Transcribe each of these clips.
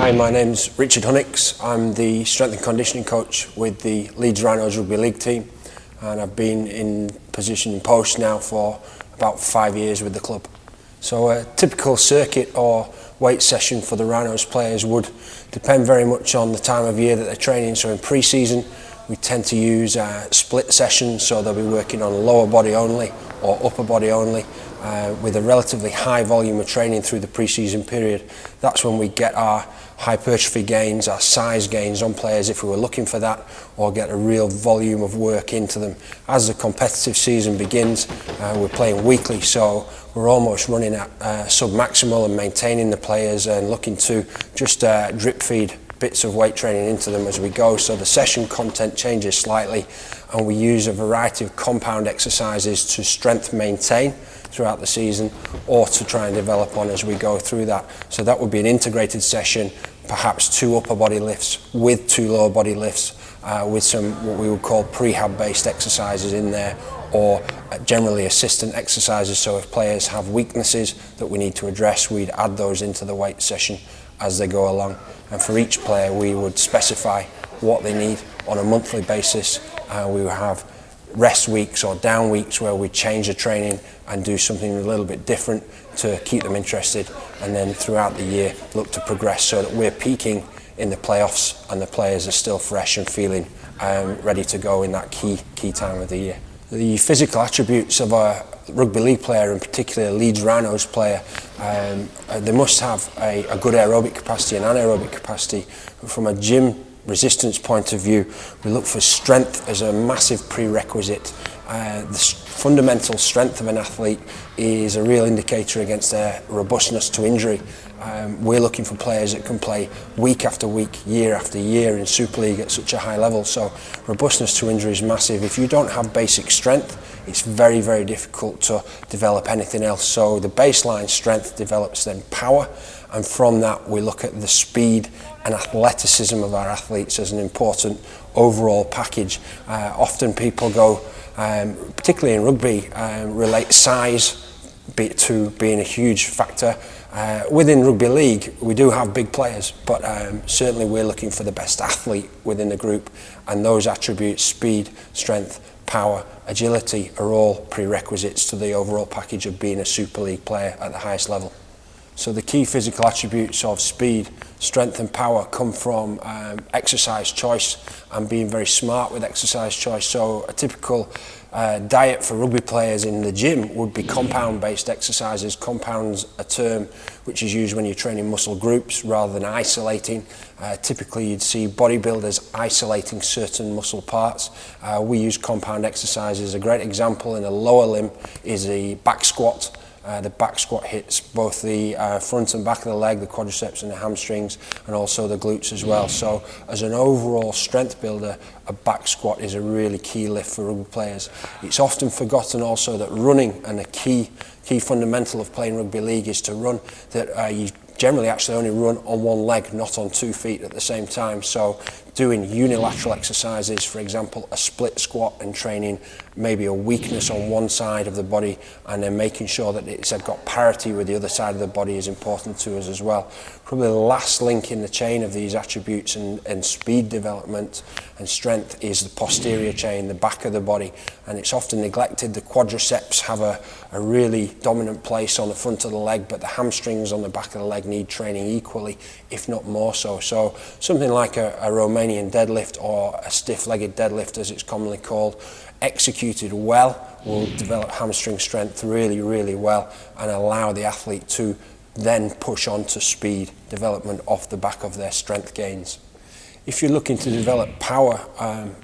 Hi, my name's Richard Hunnicks. I'm the strength and conditioning coach with the Leeds Rhinos Rugby League team, and I've been in position in post now for about 5 years with the club. So a typical circuit or weight session for the Rhinos players would depend very much on the time of year that they're training. So in pre-season we tend to use split sessions, so they'll be working on lower body only or upper body only, with a relatively high volume of training through the pre-season period. That's when we get our hypertrophy gains, our size gains on players if we were looking for that, or get a real volume of work into them. As the competitive season begins, we're playing weekly, so we're almost running at sub-maximal and maintaining the players and looking to just drip feed bits of weight training into them as we go. So the session content changes slightly, and we use a variety of compound exercises to strength maintain throughout the season, or to try and develop on as we go through that. So that would be an integrated session, perhaps 2 upper body lifts with 2 lower body lifts, with some what we would call prehab based exercises in there, or generally assistant exercises. So if players have weaknesses that we need to address, we'd add those into the weight session as they go along. And for each player we would specify what they need on a monthly basis. We would have rest weeks or down weeks where we change the training and do something a little bit different to keep them interested, and then throughout the year look to progress so that we're peaking in the playoffs and the players are still fresh and feeling ready to go in that key time of the year. The physical attributes of a rugby league player, in particular a Leeds Rhinos player, they must have a good aerobic capacity and anaerobic capacity. From a gym resistance point of view, we look for strength as a massive prerequisite. The fundamental strength of an athlete is a real indicator against their robustness to injury. We're looking for players that can play week after week, year after year in Super League at such a high level. So robustness to injury is massive. If you don't have basic strength, it's very, very difficult to develop anything else. So the baseline strength develops then power, and from that we look at the speed and athleticism of our athletes as an important overall package. Often people go, particularly in rugby, relate size to being a huge factor. Within rugby league we do have big players, but certainly we're looking for the best athlete within the group, and those attributes, speed, strength, power, agility, are all prerequisites to the overall package of being a Super League player at the highest level. So the key physical attributes of speed, strength and power come from exercise choice and being very smart with exercise choice. So a typical diet for rugby players in the gym would be compound based exercises. Compound's a term which is used when you're training muscle groups rather than isolating. Typically you'd see bodybuilders isolating certain muscle parts. We use compound exercises. A great example in a lower limb is the back squat. The back squat hits both the front and back of the leg, the quadriceps and the hamstrings, and also the glutes as well. So as an overall strength builder, a back squat is a really key lift for rugby players. It's often forgotten also that running, and a key fundamental of playing rugby league is to run, that you generally actually only run on one leg, not on 2 feet at the same time. So doing unilateral exercises, for example a split squat, and training maybe a weakness on one side of the body and then making sure that it's got parity with the other side of the body is important to us as well. Probably the last link in the chain of these attributes and speed development and strength is the posterior chain, the back of the body, and it's often neglected. The quadriceps have a really dominant place on the front of the leg, but the hamstrings on the back of the leg need training equally, if not more so. So something like a Romanian deadlift, or a stiff-legged deadlift as it's commonly called, executed well will develop hamstring strength really, really well and allow the athlete to then push on to speed development off the back of their strength gains. If you're looking to develop power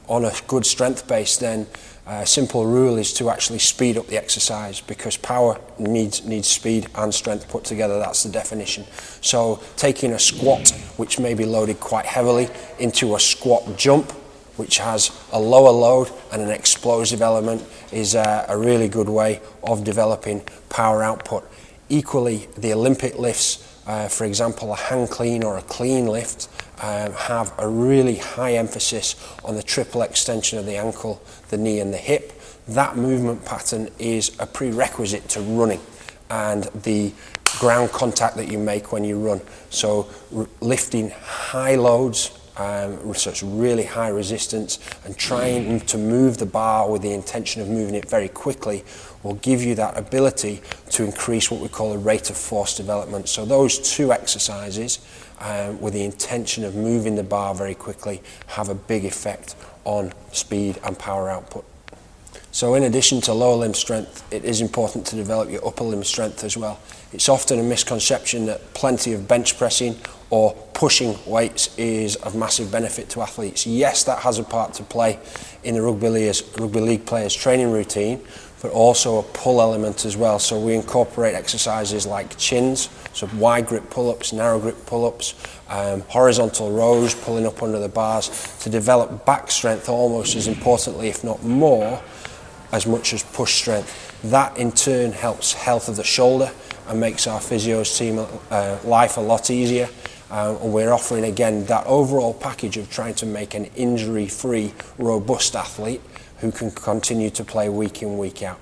on a good strength base, then a simple rule is to actually speed up the exercise, because power needs speed and strength put together. That's the definition. So taking a squat, which may be loaded quite heavily, into a squat jump, which has a lower load and an explosive element, is a really good way of developing power output. Equally, the Olympic lifts, for example a hang clean or a clean lift, have a really high emphasis on the triple extension of the ankle, the knee and the hip. That movement pattern is a prerequisite to running, and the ground contact that you make when you run. So lifting high loads, so it's really high resistance, and trying to move the bar with the intention of moving it very quickly will give you that ability to increase what we call a rate of force development. So those two exercises with the intention of moving the bar very quickly have a big effect on speed and power output. So in addition to lower limb strength, it is important to develop your upper limb strength as well. It's often a misconception that plenty of bench pressing or pushing weights is of massive benefit to athletes. Yes, that has a part to play in the rugby league players' training routine, but also a pull element as well. So we incorporate exercises like chins, so wide grip pull-ups, narrow grip pull-ups, horizontal rows, pulling up under the bars, to develop back strength almost as importantly, if not more, as much as push strength. That in turn helps health of the shoulder and makes our physios team life a lot easier. And we're offering again that overall package of trying to make an injury-free, robust athlete who can continue to play week in, week out.